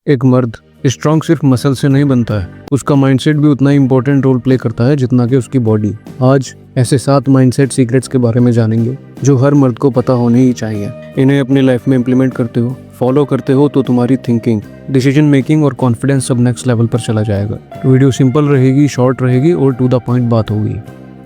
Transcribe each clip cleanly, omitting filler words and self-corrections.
एक मर्द स्ट्रॉन्ग सिर्फ मसल से नहीं बनता है, उसका माइंडसेट भी उतना ही इंपॉर्टेंट रोल प्ले करता है जितना कि उसकी बॉडी। आज ऐसे 7 माइंडसेट सीक्रेट्स के बारे में जानेंगे जो हर मर्द को पता होने ही चाहिए। इन्हें अपनी लाइफ में इम्प्लीमेंट करते हो, फॉलो करते हो तो तुम्हारी थिंकिंग, डिसीजन मेकिंग और कॉन्फिडेंस सब नेक्स्ट लेवल पर चला जाएगा। वीडियो सिंपल रहेगी, शॉर्ट रहेगी और टू द पॉइंट बात होगी।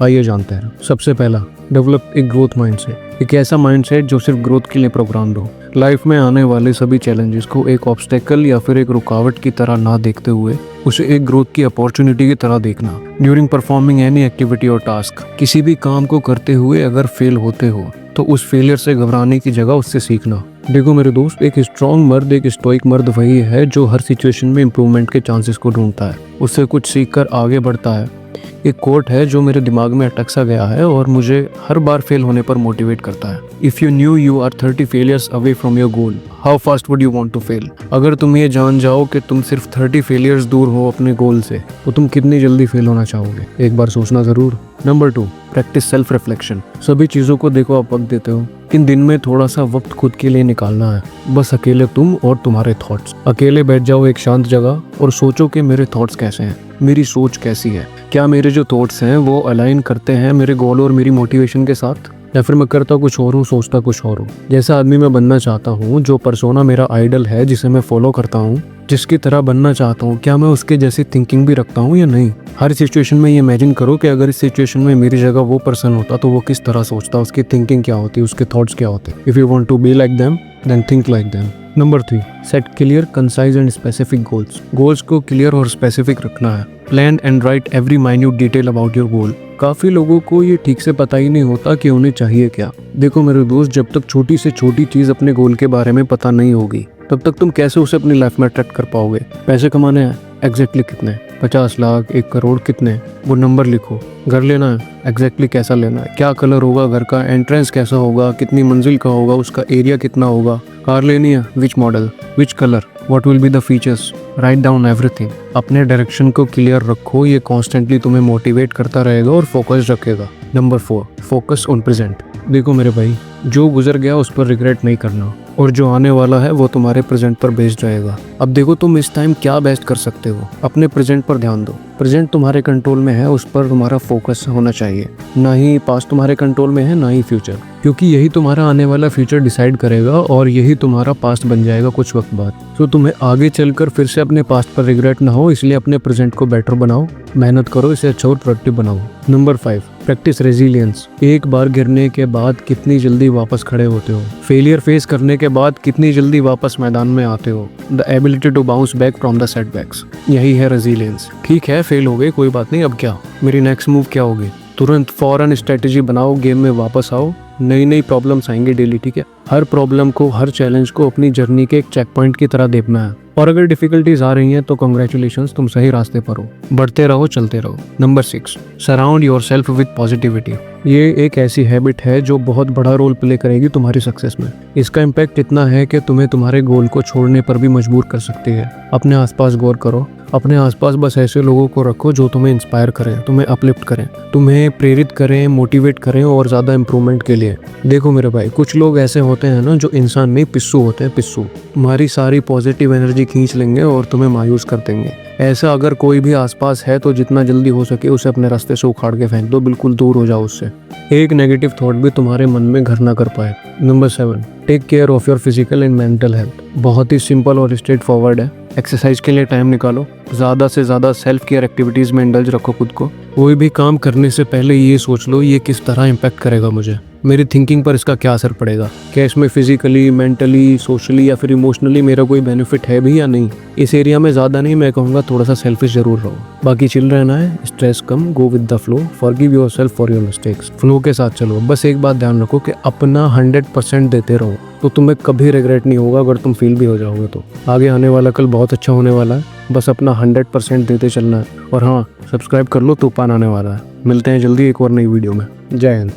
आइए जानते हैं। सबसे पहला, डेवलप एक ग्रोथ माइंडसेट। एक ऐसा माइंडसेट जो सिर्फ ग्रोथ के लिए प्रोग्राम्ड हो। लाइफ में आने वाले सभी चैलेंजेस को एक ऑब्स्टेकल या फिर एक रुकावट की तरह ना देखते हुए उसे एक ग्रोथ की अपॉर्चुनिटी की तरह देखना। ड्यूरिंग परफॉर्मिंग एनी एक्टिविटी और टास्क, किसी भी काम को करते हुए अगर फेल होते हो तो उस फेलियर से घबराने की जगह उससे सीखना। देखो मेरे दोस्त, एक स्ट्रॉन्ग मर्द, एक स्टोइक मर्द वही है जो हर सिचुएशन में इम्प्रूवमेंट के चांसेस को ढूंढता है, उससे कुछ सीख कर आगे बढ़ता है। एक कोट है जो मेरे दिमाग में अटक सा गया है और मुझे हर बार फेल होने पर मोटिवेट करता है। If you knew you are 30 failures away from your goal, how fast would you want to fail. अगर तुम ये जान जाओ कि तुम सिर्फ 30 फेलियर्स दूर हो अपने गोल से, तो तुम कितनी जल्दी फेल होना चाहोगे, एक बार सोचना जरूर। Number 2, practice self reflection. सभी चीज़ों को देखो, आप वक्त देते हो, किन दिन में थोड़ा सा वक्त खुद के लिए निकालना है। बस अकेले तुम और तुम्हारे थॉट्स। अकेले बैठ जाओ एक शांत जगह और सोचो कि मेरे थॉट्स कैसे हैं, मेरी सोच कैसी है, क्या मेरे जो थॉट्स हैं वो अलाइन करते हैं मेरे गोल और मेरी मोटिवेशन के साथ, या फिर मैं करता कुछ और हूँ, सोचता कुछ और हूँ। जैसा आदमी मैं बनना चाहता हूँ, जो पर्सोना मेरा आइडल है जिसे मैं फॉलो करता हूँ, जिसकी तरह बनना चाहता हूँ, क्या मैं उसके जैसी थिंकिंग भी रखता हूँ या नहीं। हर सिचुएशन में ये इमेजिन करो कि अगर इस सिचुएशन में मेरी जगह वो पर्सन होता तो वो किस तरह सोचता, उसकी थिंकिंग क्या होती, उसके थॉट्स क्या होते। If you want to be like them then think like them. Number 3, set clear, concise and specific goals. Goals को क्लियर और स्पेसिफिक रखना है। Plan and write every minute detail about your goal. काफी लोगों को ये ठीक से पता ही नहीं होता कि उन्हें चाहिए क्या। देखो मेरे दोस्त, जब तक छोटी से छोटी चीज अपने गोल के बारे में पता नहीं होगी, तब तक तुम कैसे उसे अपनी लाइफ में अट्रैक्ट कर पाओगे। पैसे कमाने हैं, एग्जैक्टली कितने, 50 लाख, 1 करोड़, कितने, वो नंबर लिखो। घर लेना है, एग्जैक्टली कैसा लेना है, क्या कलर होगा घर का, एंट्रेंस कैसा होगा, कितनी मंजिल का होगा, उसका एरिया कितना होगा। कार लेनी है, which model, which colour, what will be the features. Write down everything. अपने डायरेक्शन को क्लियर रखो, ये कॉन्स्टेंटली तुम्हें मोटिवेट करता रहेगा और फोकस रखेगा। Number 4, focus on present. देखो मेरे भाई, जो गुजर गया उस पर रिग्रेट नहीं करना, और जो आने वाला है वो तुम्हारे प्रेजेंट पर बेस्ड रहेगा। अब देखो तुम इस टाइम क्या बेस्ट कर सकते हो, अपने प्रेजेंट पर ध्यान दो। प्रेजेंट तुम्हारे कंट्रोल में है, उस पर तुम्हारा फोकस होना चाहिए। ना ही पास्ट तुम्हारे कंट्रोल में है, ना ही फ्यूचर, क्योंकि यही तुम्हारा आने वाला फ्यूचर डिसाइड करेगा और यही तुम्हारा पास्ट बन जाएगा कुछ वक्त बाद। तो तुम्हें आगे चलकर फिर से अपने पास्ट पर रिग्रेट ना हो, इसलिए अपने प्रेजेंट को बेटर बनाओ, मेहनत करो, इसे अच्छा और प्रोडक्टिव बनाओ। Number 5, practice resilience. एक बार गिरने के बाद कितनी जल्दी वापस खड़े होते हो, फेलियर फेस करने के बाद कितनी जल्दी वापस मैदान में आते हो। The ability to bounce back from the setbacks, यही है रेजिलियंस। ठीक है, फेल हो गए, कोई बात नहीं, अब क्या, मेरी नेक्स्ट मूव क्या होगी। तुरंत फौरन स्ट्रेटेजी बनाओ, गेम में वापस आओ। नई नई प्रॉब्लम्स आएंगे डेली, ठीक है। हर प्रॉब्लम को, हर चैलेंज को अपनी जर्नी के एक चेक पॉइंट की तरह देखना है, और अगर डिफिकल्टीज आ रही हैं तो कांग्रेचुलेशंस, तुम सही रास्ते पर हो, बढ़ते रहो, चलते रहो। Number 6, surround yourself with positivity. ये एक ऐसी हैबिट है जो बहुत बड़ा रोल प्ले करेगी तुम्हारी सक्सेस में। इसका इम्पैक्ट इतना है कि तुम्हें तुम्हारे गोल को छोड़ने पर भी मजबूर कर सकती है। अपने आसपास गौर करो, अपने आसपास बस ऐसे लोगों को रखो जो तुम्हें इंस्पायर करें, तुम्हें अपलिफ्ट करें, तुम्हें प्रेरित करें, मोटिवेट करें और ज़्यादा इम्प्रूवमेंट के लिए। देखो मेरे भाई, कुछ लोग ऐसे होते हैं ना जो इंसान नहीं, पिस्सू होते हैं, पिस्सू। तुम्हारी सारी पॉजिटिव एनर्जी खींच लेंगे और तुम्हें मायूस कर देंगे। ऐसा अगर कोई भी आसपास है तो जितना जल्दी हो सके उसे अपने रास्ते से उखाड़ के फेंक दो, बिल्कुल दूर हो जाओ उससे। एक नेगेटिव थॉट भी तुम्हारे मन में घर ना कर पाए। Number 7, take care of your physical and mental health. बहुत ही सिंपल और स्ट्रेट फॉरवर्ड है। एक्सरसाइज के लिए टाइम निकालो, ज़्यादा से ज़्यादा सेल्फ केयर एक्टिविटीज़ में इंडल्ज रखो खुद को। कोई भी काम करने से पहले ये सोच लो ये किस तरह इम्पैक्ट करेगा मुझे, मेरी थिंकिंग पर इसका क्या असर पड़ेगा, क्या इसमें फिजिकली, मेंटली, सोशली या फिर इमोशनली मेरा कोई बेनिफिट है भी या नहीं। इस एरिया में ज़्यादा नहीं, मैं कहूँगा थोड़ा सा सेल्फिश जरूर रहो, बाकी चिल रहना है, stress come, go with the flow, forgive yourself for your mistakes. Flow के साथ चलो। बस एक बात ध्यान रखो कि अपना 100% देते रहो, तो तुम्हें कभी रिग्रेट नहीं होगा। अगर तुम फील भी हो जाओगे तो आगे आने वाला कल बहुत अच्छा होने वाला है। बस अपना 100% देते चलना है। और हाँ, सब्सक्राइब कर लो, तूफान आने वाला है। मिलते हैं जल्दी एक और नई वीडियो में। जय हिंद।